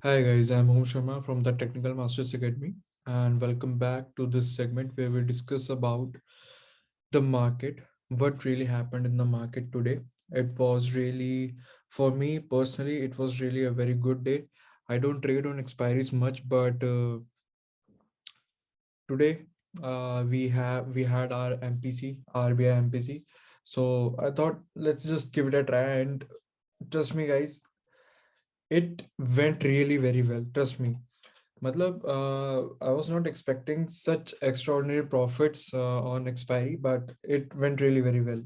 Hi guys, I'm Om Sharma from the Technical Masters Academy, and welcome back to this segment where we discuss about the market, what really happened in the market today. It was really, for me personally, it was really a very good day. I don't trade on expiries much, but today we had our MPC, RBI MPC. So I thought let's just give it a try, and trust me, guys, it went really very well. Trust me. Matlab, I was not expecting such extraordinary profits on expiry, but it went really very well.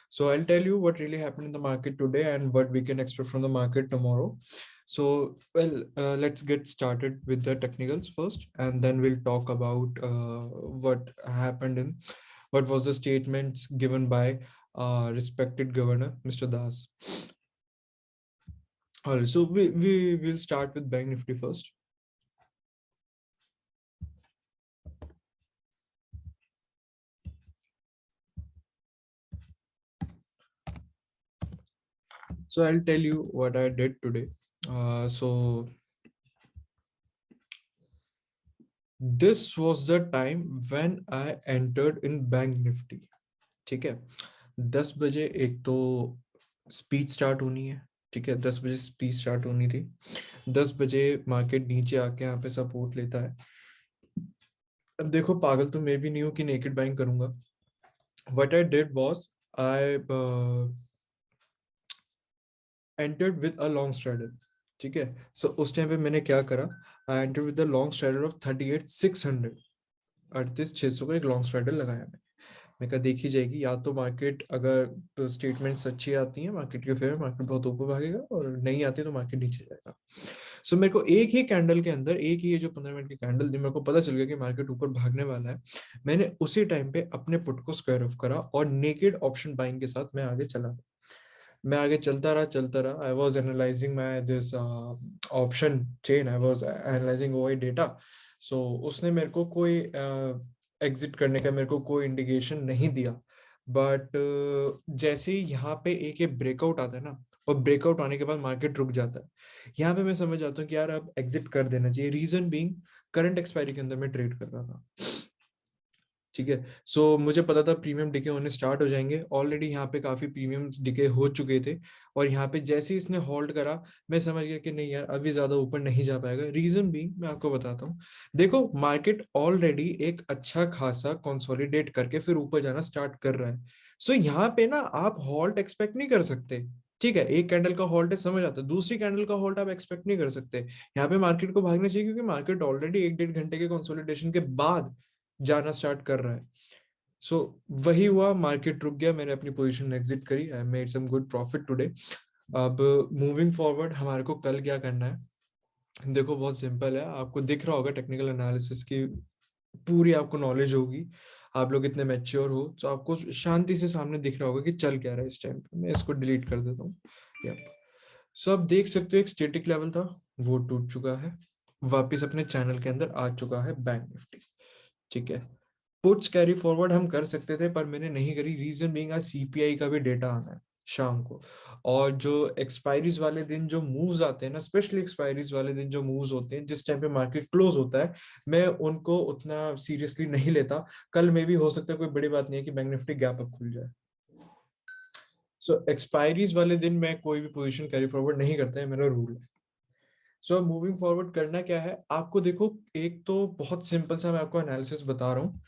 So I'll tell you what really happened in the market today and what we can expect from the market tomorrow. So, well, let's get started with the technicals first, and then we'll talk about what happened in what was the statements given by respected governor, Mr. Das. All right, so we will start with Bank Nifty first. So I'll tell you what I did today. So this was the time when I entered in Bank Nifty. ठीक है, 10 बजे एक तो speech start होनी है. ठीक है, 10 बजे स्पीच स्टार्ट होनी थी. 10 बजे मार्केट नीचे आके यहाँ पे सपोर्ट लेता है. अब देखो, पागल तो मैं भी नहीं हूँ कि नेकेड बाइंग करूंगा. What I did was I entered with a long straddle. ठीक है, सो उस टाइम पे मैंने क्या करा, I enter with the long straddle of 38,600. 38,600 का एक लॉन्ग स्ट्राइडल लगाया मैं कहा देखी जाएगी, या तो मार्केट अगर तो स्टेटमेंट्स अच्छी आती हैं मार्केट के फेवर, मार्केट बहुत ऊपर भागेगा, और नहीं आती तो मार्केट नीचे जाएगा. सो मेरे को एक ही कैंडल के अंदर, एक ही ये जो 15 मिनट की कैंडल थी, मेरे को पता चल गया कि मार्केट ऊपर भागने वाला है. मैंने उसी टाइम पे अपने पुट को स्क्वायर ऑफ करा और नेकेड ऑप्शन बाइंग के साथ मैं आगे चला. मैं आगे चलता रहा. I was analysing my this option chain, I was analysing OI data. So उसने मेरे को कोई एग्जिट करने का मेरे को कोई इंडिकेशन नहीं दिया. बट जैसे ही यहाँ पे एक ब्रेकआउट आता है ना, और ब्रेकआउट आने के बाद मार्केट रुक जाता है, यहाँ पे मैं समझ जाता हूँ कि यार अब एग्जिट कर देना चाहिए. रीजन बीइंग, करंट एक्सपायरी के अंदर मैं ट्रेड कर रहा था. ठीक है, सो मुझे पता था प्रीमियम डिके होने स्टार्ट हो जाएंगे. ऑलरेडी यहाँ पे काफी प्रीमियम डिके हो चुके थे, और यहाँ पे जैसे ही इसने होल्ड करा, मैं समझ गया कि नहीं यार अभी ज्यादा ऊपर नहीं जा पाएगा. रीजन भी मैं आपको बताता हूँ. देखो, मार्केट ऑलरेडी एक अच्छा खासा कंसोलिडेट करके फिर ऊपर जाना स्टार्ट कर रहा है. सो यहाँ पे ना आप हॉल्ट एक्सपेक्ट नहीं कर सकते. ठीक है, एक कैंडल का हॉल्ट है, समझ आता है. दूसरी कैंडल का हॉल्ट आप एक्सपेक्ट नहीं कर सकते. यहाँ पे मार्केट को भागना चाहिए, क्योंकि मार्केट ऑलरेडी 1-1.5 घंटे के कंसोलिडेशन के बाद जाना स्टार्ट कर रहा है. सो वही हुआ, मार्केट रुक गया, मैंने अपनी पोजीशन एग्जिट करी. I made some good profit today. अब मूविंग फॉरवर्ड हमारे को कल क्या करना है, देखो बहुत सिंपल है. आपको दिख रहा होगा टेक्निकल एनालिसिस की पूरी आपको नॉलेज होगी. आप लोग इतने मैच्योर हो तो आपको शांति से सामने दिख रहा होगा कि चल क्या रहा है इस टाइम पे. मैं इसको डिलीट कर देता हूँ. सो आप देख सकते हो एक स्टैटिक लेवल था, वो टूट चुका है, वापस अपने चैनल के अंदर आ चुका है बैंक निफ्टी. ठीक है, पुट्स कैरी फॉरवर्ड हम कर सकते थे, पर मैंने नहीं करी. रीजन बीइंग, आज सीपीआई का भी डेटा आना है शाम को, और जो एक्सपायरीज वाले दिन जो मूव्स आते हैं ना, स्पेशली एक्सपायरीज वाले दिन जो मूव्स होते हैं जिस टाइम पे मार्केट क्लोज होता है, मैं उनको उतना सीरियसली नहीं लेता. कल में भी हो सकता है, कोई बड़ी बात नहीं है कि बैंक निफ्टी गैप अप खुल जाए. सो एक्सपायरीज वाले दिन मैं कोई भी पोजीशन कैरी फॉरवर्ड नहीं करता है, मेरा रूल है. सो मूविंग फॉरवर्ड करना क्या है आपको, देखो एक तो बहुत सिंपल सा मैं आपको एनालिसिस बता रहा हूँ.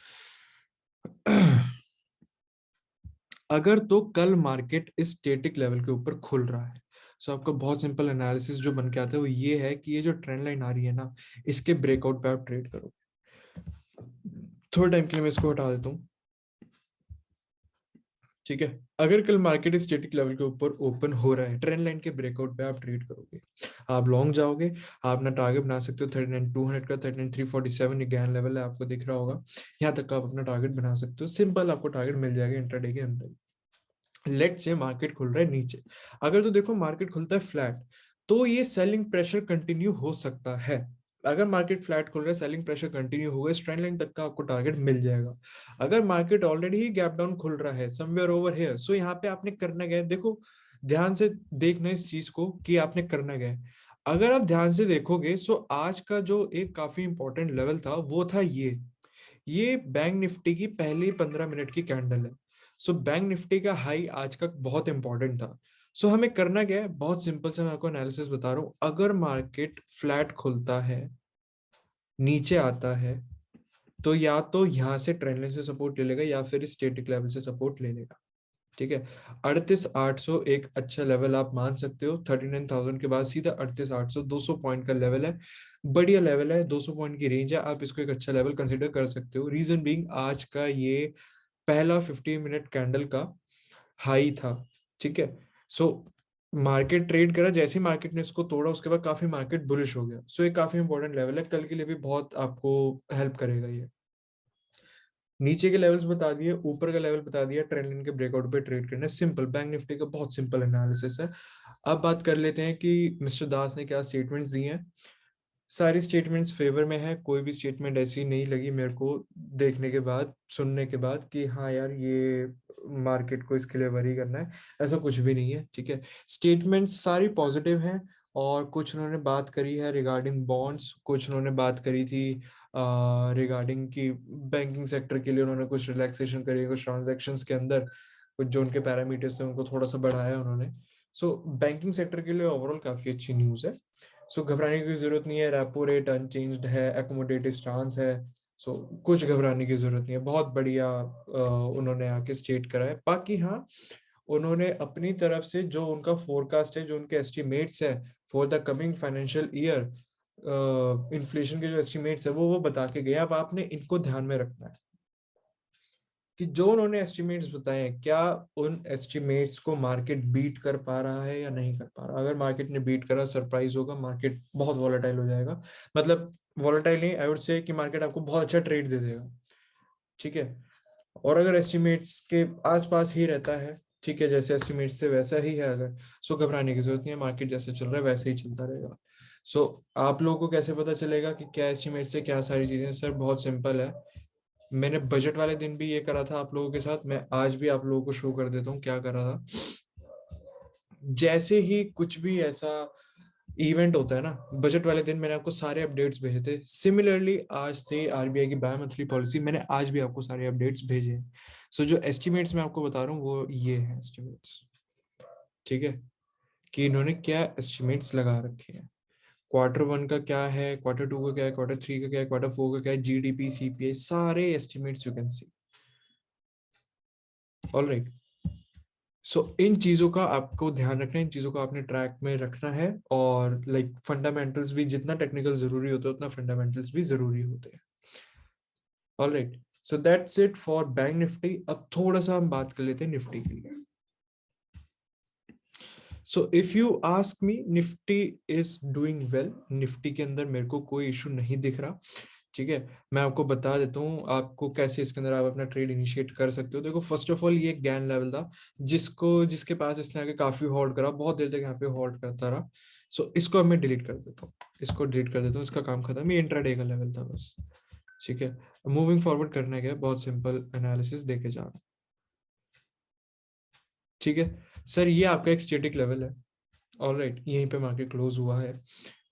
अगर तो कल मार्केट इस स्टैटिक लेवल के ऊपर खुल रहा है, सो आपका बहुत सिंपल एनालिसिस जो बन के आता है वो ये है कि ये जो ट्रेंड लाइन आ रही है ना, इसके ब्रेकआउट पे आप ट्रेड करो. थोड़े टाइम के लिए मैं इसको हटा देता हूँ. ठीक है, अगर कल मार्केट इस स्टैटिक लेवल के ऊपर ओपन हो रहा है, ट्रेंड लाइन के ब्रेकआउट पे आप ट्रेड करोगे, आप लॉन्ग जाओगे. आप अपना टारगेट बना सकते हो 39,200 का. 39,347 ये गैन लेवल है, आपको दिख रहा होगा. यहाँ तक का आप अपना टारगेट बना सकते हो. सिंपल आपको टारगेट मिल जाएगा इंट्राडे के अंदर. लेट से मार्केट खुल रहा है नीचे, अगर तो देखो मार्केट खुलता है फ्लैट, तो ये सेलिंग प्रेशर कंटिन्यू हो सकता है. अगर मार्केट फ्लैट खुल रहा है, सेलिंग प्रेशर कंटिन्यू होगा, इस ट्रेंड लाइन तक का आपको टारगेट मिल जाएगा. अगर मार्केट ऑलरेडी ही गैप डाउन खुल रहा है समवेयर ओवर हियर, सो यहाँ पे आपने करना क्या है, देखो ध्यान से देखना इस चीज को कि आपने करना क्या है. अगर आप ध्यान से देखोगे सो आज का जो एक काफी इंपॉर्टेंट लेवल था वो था ये बैंक निफ्टी की पहली 15 मिनट की कैंडल है। सो बैंक निफ्टी का हाई आज का बहुत इंपॉर्टेंट था। सो हमें करना क्या है, बहुत सिंपल से मैं आपको एनालिसिस बता रहा हूँ। अगर मार्केट फ्लैट खुलता है, नीचे आता है, तो या तो यहाँ से ट्रेंड लाइन से सपोर्ट ले लेगा या फिर स्टैटिक लेवल से सपोर्ट ले लेगा। ठीक है, 38,800 एक अच्छा लेवल आप मान सकते हो। 39,000 के बाद सीधा 38,800, 200 पॉइंट का लेवल है, बढ़िया लेवल है, 200 पॉइंट की रेंज है, आप इसको एक अच्छा लेवल कंसीडर कर सकते हो। रीजन बीइंग आज का ये पहला 15 मिनट कैंडल का हाई था। ठीक है, सो मार्केट ट्रेड करा, जैसे ही मार्केट ने इसको तोड़ा उसके बाद काफी मार्केट बुलिश हो गया। सो ये काफी इंपॉर्टेंट लेवल है, कल के लिए भी बहुत आपको हेल्प करेगा ये। नीचे के लेवल्स बता दिए, ऊपर का लेवल बता दिया, ट्रेंड लाइन के ब्रेकआउट पे ट्रेड करना है। सिंपल, बैंक निफ्टी का बहुत सिंपल एनालिसिस है। अब बात कर लेते हैं कि मिस्टर दास ने क्या स्टेटमेंट्स दी हैं। सारी स्टेटमेंट्स फेवर में है, कोई भी स्टेटमेंट ऐसी नहीं लगी मेरे को देखने के बाद, सुनने के बाद कि हाँ यार ये मार्केट को इसके लिए वरी करना है, ऐसा कुछ भी नहीं है। ठीक है, स्टेटमेंट्स सारी पॉजिटिव हैं। और कुछ उन्होंने बात करी है रिगार्डिंग बॉन्ड्स, कुछ उन्होंने बात करी थी रिगार्डिंग कि बैंकिंग सेक्टर के लिए उन्होंने कुछ रिलैक्सेशन करी है, कुछ ट्रांजैक्शंस के अंदर कुछ जो उनके पैरामीटर्स थे उनको थोड़ा सा बढ़ाया उन्होंने। सो बैंकिंग सेक्टर के लिए ओवरऑल काफी अच्छी न्यूज है। सो घबराने की जरूरत नहीं है, रेपो रेट अनचेंज्ड है, एकोमोडेटिव स्टांस है। सो कुछ घबराने की जरूरत नहीं है, बहुत बढ़िया उन्होंने आके स्टेट करा है। बाकी हाँ, उन्होंने अपनी तरफ से जो उनका फोरकास्ट है, जो उनके एस्टिमेट्स है for the coming financial year, inflation के जो एस्टिमेट्स है वो बता के गए। अब आपने इनको ध्यान में रखना है कि जो उन्होंने एस्टिमेट्स बताए हैं, क्या उन एस्टिमेट्स को मार्केट बीट कर पा रहा है या नहीं कर पा रहा। अगर मार्केट ने बीट करा, सरप्राइज होगा, मार्केट बहुत वॉलेटाइल हो जाएगा। मतलब वॉलेटाइल नहीं, आई वुड से कि मार्केट आपको बहुत अच्छा ट्रेड दे देगा। ठीक है, और अगर एस्टिमेट्स के आसपास ही रहता है, ठीक है, जैसे एस्टिमेट से वैसा ही है, अगर सो घबराने की जरूरत नहीं है, मार्केट जैसे चल रहा है वैसे ही चलता रहेगा। सो आप लोगों को कैसे पता चलेगा कि क्या एस्टिमेट से क्या सारी चीजें, सर बहुत सिंपल है। मैंने बजट वाले दिन भी ये करा था आप लोगों के साथ, मैं आज भी आप लोगों को शो कर देता हूँ क्या करा था। जैसे ही कुछ भी ऐसा इवेंट होता है ना, बजट वाले दिन मैंने आपको सारे अपडेट्स भेजे थे। सिमिलरली आज से आरबीआई की बाय मंथली पॉलिसी, मैंने आज भी आपको सारे अपडेट्स भेजे हैं। सो जो एस्टिमेट्स मैं आपको बता रहा हूँ वो ये हैं एस्टिमेट्स। ठीक है, कि इन्होंने क्या एस्टिमेट्स लगा रखे हैं, क्वार्टर वन का क्या है, क्वार्टर टू का क्या है, क्वार्टर थ्री का क्या है, क्वार्टर फोर का क्या है, जीडीपी सीपीआई, सारे estimates you can see. All right, so इन चीजों का आपको ध्यान रखना है, इन चीजों को आपने ट्रैक में रखना है। और लाइक फंडामेंटल्स भी, जितना टेक्निकल जरूरी होता है उतना फंडामेंटल्स भी जरूरी होते हैं। All right, so that's it for bank Nifty. अब थोड़ा सा हम बात कर लेते हैं निफ्टी के लिए। So if you ask me, Nifty is doing well. Nifty के अंदर मेरे को कोई इशू नहीं दिख रहा। ठीक है, मैं आपको बता देता हूँ आपको कैसे इसके अंदर आप अपना ट्रेड इनिशिएट कर सकते हो। देखो फर्स्ट ऑफ ऑल ये एक गैन लेवल था, जिसके पास इसने आगे काफी होल्ड करा, बहुत देर तक यहाँ पे होल्ड करता रहा। सो इसको अब मैं डिलीट कर देता हूँ, इसको डिलीट कर देता हूँ, इसका काम खत्म। ये इंट्राडे का लेवल था बस। ठीक है, मूविंग फॉरवर्ड करने के बहुत सिंपल एनालिसिस देके जा रहा हूँ। ठीक है सर, ये आपका एक स्टेटिक लेवल है। ऑल राइट, यहीं पे मार्केट क्लोज हुआ है,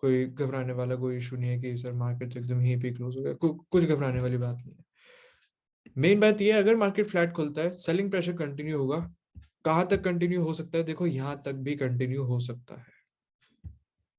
कोई घबराने वाला कोई इशू नहीं है कि सर मार्केट तो एकदम यहीं पे क्लोज हो गया, कुछ घबराने वाली बात नहीं है। मेन बात ये है, अगर मार्केट फ्लैट खुलता है, सेलिंग प्रेशर कंटिन्यू होगा। कहां तक कंटिन्यू हो सकता है, देखो यहां तक भी कंटिन्यू हो सकता है।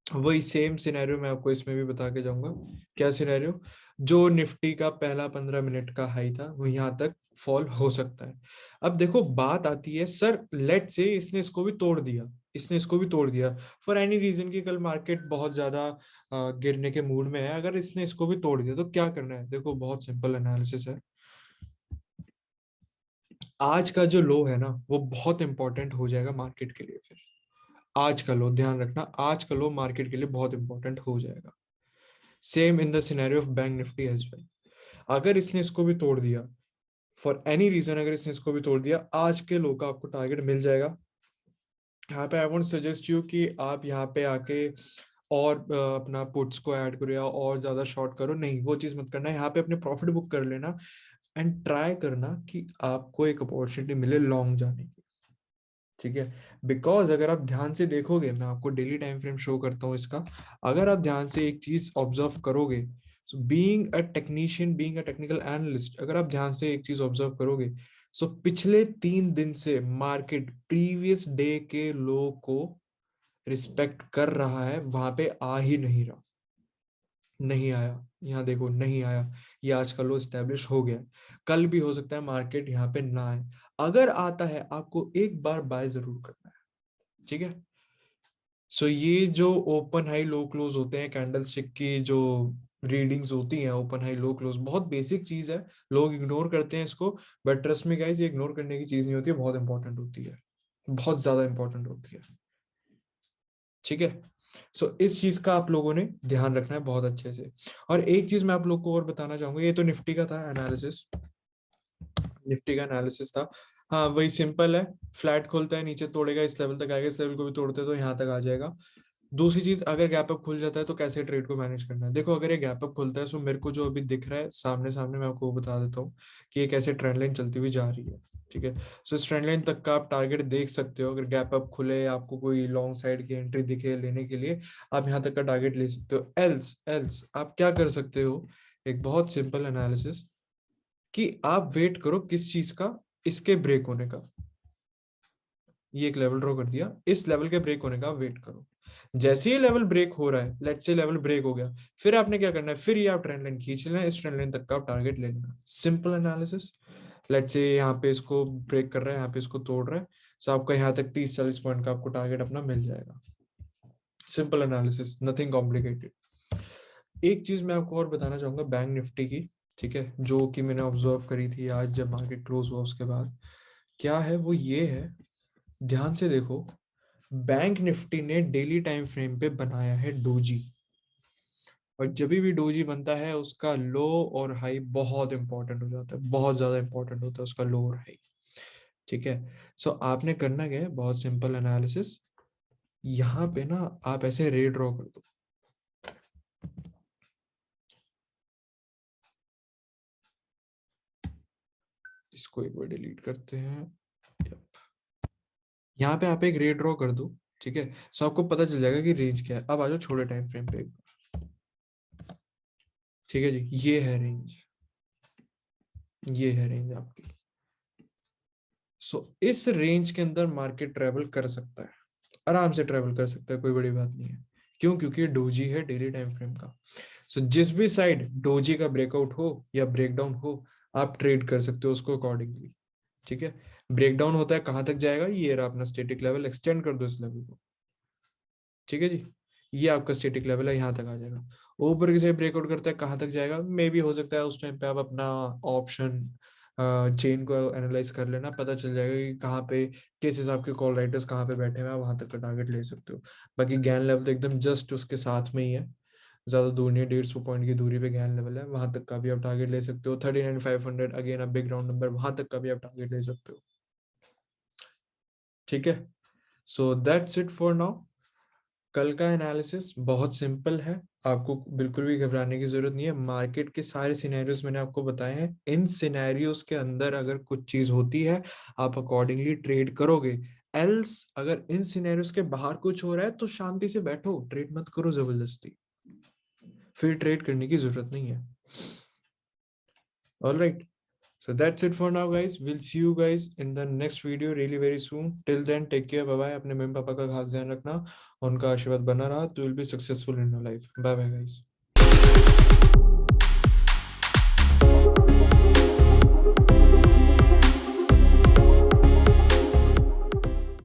वही सेम सिनेरियो मैं आपको इसमें भी बता के जाऊंगा। क्या सिनेरियो, जो निफ्टी का पहला 15 मिनट का हाई था वो यहाँ तक फॉल हो सकता है। अब देखो बात आती है, सर लेट से इसने इसको भी तोड़ दिया, इसने इसको भी तोड़ दिया फॉर एनी रीजन की, कल मार्केट बहुत ज्यादा गिरने के मूड में है, अगर इसने इसको भी तोड़ दिया तो क्या करना है। देखो बहुत सिंपल एनालिसिस है। आज का जो लो है ना वो बहुत इंपॉर्टेंट हो जाएगा मार्केट के लिए। फिर आज का लो ध्यान रखना, आज का लो मार्केट के लिए बहुत इंपॉर्टेंट हो जाएगा। Same in the scenario of Bank Nifty as well. अगर इसने इसको भी तोड़ दिया फॉर एनी रीजन, अगर इसने इसको भी तोड़ दिया, आज के लो का आपको टारगेट मिल जाएगा। यहाँ पे आई वोंट सजेस्ट यू कि आप यहाँ पे आके और अपना पुट्स को ऐड करो या और ज्यादा शॉर्ट करो, नहीं वो चीज मत करना है। यहाँ पे अपने प्रॉफिट बुक कर लेना एंड ट्राई करना कि आपको एक अपॉर्चुनिटी मिले लॉन्ग जाने की। ठीक है, बिकॉज अगर आप ध्यान से देखोगे, मैं आपको डेली टाइम फ्रेम शो करता हूँ इसका, अगर आप ध्यान से एक चीज ऑब्जर्व करोगे, so being a technician, being a technical analyst, अगर आप ध्यान से एक चीज ऑब्जर्व करोगे, सो पिछले 3 दिन से मार्केट प्रीवियस डे के लो को रिस्पेक्ट कर रहा है, वहां पे आ ही नहीं रहा, नहीं आया, यहाँ देखो नहीं आया, ये आज का लो स्टैब्लिश हो गया, कल भी हो सकता है मार्केट यहाँ पे ना आए, अगर आता है आपको एक बार बाय जरूर करना है, ठीक है। सो ये जो ओपन हाई लो क्लोज होते हैं कैंडल स्टिक की जो रीडिंग्स होती हैं, ओपन हाई लो क्लोज, बहुत बेसिक चीज है, लोग इग्नोर करते हैं इसको, बट ट्रस्ट मी गाइस, ये इग्नोर करने की चीज नहीं होती है, बहुत इंपॉर्टेंट होती है, बहुत ज्यादा इंपॉर्टेंट होती है, ठीक है। सो इस चीज का आप लोगों ने ध्यान रखना है बहुत अच्छे से। और एक चीज मैं आप लोग को और बताना चाहूंगा, ये तो निफ्टी का था एनालिसिस, निफ्टी का एनालिसिस था, हाँ वही सिंपल है, फ्लैट खोलता है, नीचे तोड़ेगा, इस लेवल तक आएगा, इस लेवल को भी तोड़ते तो यहाँ तक आ जाएगा। दूसरी चीज, अगर गैप अप खुल जाता है तो कैसे ट्रेड को मैनेज करना है, देखो अगर ये गैप अप खुलता है, सो मेरे को जो अभी दिख रहा है सामने सामने, मैं आपको वो बता देता हूँ कि एक ऐसे ट्रेंड लाइन चलती हुई जा रही है, ठीक है। सो इस ट्रेंड लाइन तक का आप टारगेट देख सकते हो, अगर गैप अप खुले, आपको कोई लॉन्ग साइड की एंट्री दिखे लेने के लिए, आप यहाँ तक का टारगेट ले सकते हो। एल्स एल्स आप क्या कर सकते हो, एक बहुत सिंपल एनालिसिस, कि आप वेट करो किस चीज का, इसके ब्रेक होने का, ये एक लेवल ड्रॉ कर दिया, इस लेवल के ब्रेक होने का वेट करो, जैसे ही लेवल ब्रेक हो रहा है, लेट्स से लेवल ब्रेक हो गया, फिर आपने क्या करना है, फिर ये आप ट्रेंड लाइन खींच लेना, इस ट्रेंड लाइन तक का आप टारगेट ले लेना, सिंपल एनालिसिस। लेट्स से यहाँ पे इसको ब्रेक कर रहा है, यहाँ पे इसको तोड़ रहा है, सो आपका यहाँ तक 30-40 पॉइंट का आपको टारगेट अपना मिल जाएगा, सिंपल एनालिसिस, नथिंग कॉम्प्लिकेटेड। एक चीज मैं आपको और बताना चाहूंगा बैंक निफ्टी की, ठीक है, जो कि मैंने ऑब्जर्व करी थी आज जब मार्केट क्लोज हुआ उसके बाद, क्या है वो ये है, ध्यान से देखो, बैंक निफ्टी ने डेली टाइम फ्रेम पे बनाया है डोजी, और जब भी डोजी बनता है उसका लो और हाई बहुत इंपॉर्टेंट हो जाता है, बहुत ज्यादा इंपॉर्टेंट होता है उसका लो और हाई, ठीक है। सो आपने करना क्या है, बहुत सिंपल एनालिसिस, यहाँ पे ना आप ऐसे रे ड्रॉ कर दो, इसको एक बार डिलीट करते हैं, यहाँ पे आप एक रे ड्रॉ कर दो, ठीक है। सो आपको पता चल जाएगा कि रेंज क्या है। अब आ जाओ छोटे टाइम फ्रेम पे, ठीक है जी, ये है रेंज, ये है रेंज आपकी। सो इस रेंज के अंदर मार्केट ट्रेवल कर सकता है, आराम से ट्रेवल कर सकता है, कोई बड़ी बात नहीं है, क्यों, क्योंकि डोजी है डेली टाइम फ्रेम का। सो जिस भी साइड डोजी का ब्रेकआउट हो या ब्रेकडाउन हो, आप ट्रेड कर सकते हो उसको अकॉर्डिंगली, ठीक है। ब्रेकडाउन होता है, कहां तक जाएगा, ये रहा अपना स्टेटिक लेवल, एक्सटेंड कर दो इस लेवल को, ठीक है जी, ये आपका स्टेटिक लेवल है, यहाँ तक आ जाएगा। ऊपर की साइड ब्रेकआउट करता है, कहाँ तक जाएगा, मे भी हो सकता है उस टाइम पे आप अपना ऑप्शन चेन को एनालाइज कर लेना, पता चल जाएगा कि कहाँ पे किस हिसाब के कॉल राइटर्स कहाँ पे बैठे हुए हैं, वहां तक का टारगेट ले सकते हो। बाकी गैन लेवल तो एकदम जस्ट उसके साथ में ही है, ज्यादा दूर नहीं है, 150 पॉइंट की दूरी पे गैन लेवल है, वहां तक का भी आप टारगेट ले सकते हो। 39,500 अगेन, अब बिग राउंड नंबर, वहां तक का भी आप टारगेट ले सकते हो, ठीक है। So that's it for now. कल का एनालिसिस बहुत सिंपल है, आपको बिल्कुल भी घबराने की जरूरत नहीं है, मार्केट के सारे सिनेरियोस मैंने आपको बताए हैं, इन सिनेरियोस के अंदर अगर कुछ चीज होती है, आप अकॉर्डिंगली ट्रेड करोगे, एल्स अगर इन सिनेरियोस के बाहर कुछ हो रहा है तो शांति से बैठो, ट्रेड मत करो जबरदस्ती, फिर ट्रेड करने की जरूरत नहीं है। Alright, so that's it for now guys, we'll see you guys in the next video really very soon, till then take care, bye bye, अपने मम्मी पापा का खास ध्यान रखना, उनका आशीर्वाद बना रहा तो you'll be successful in your life, bye bye guys।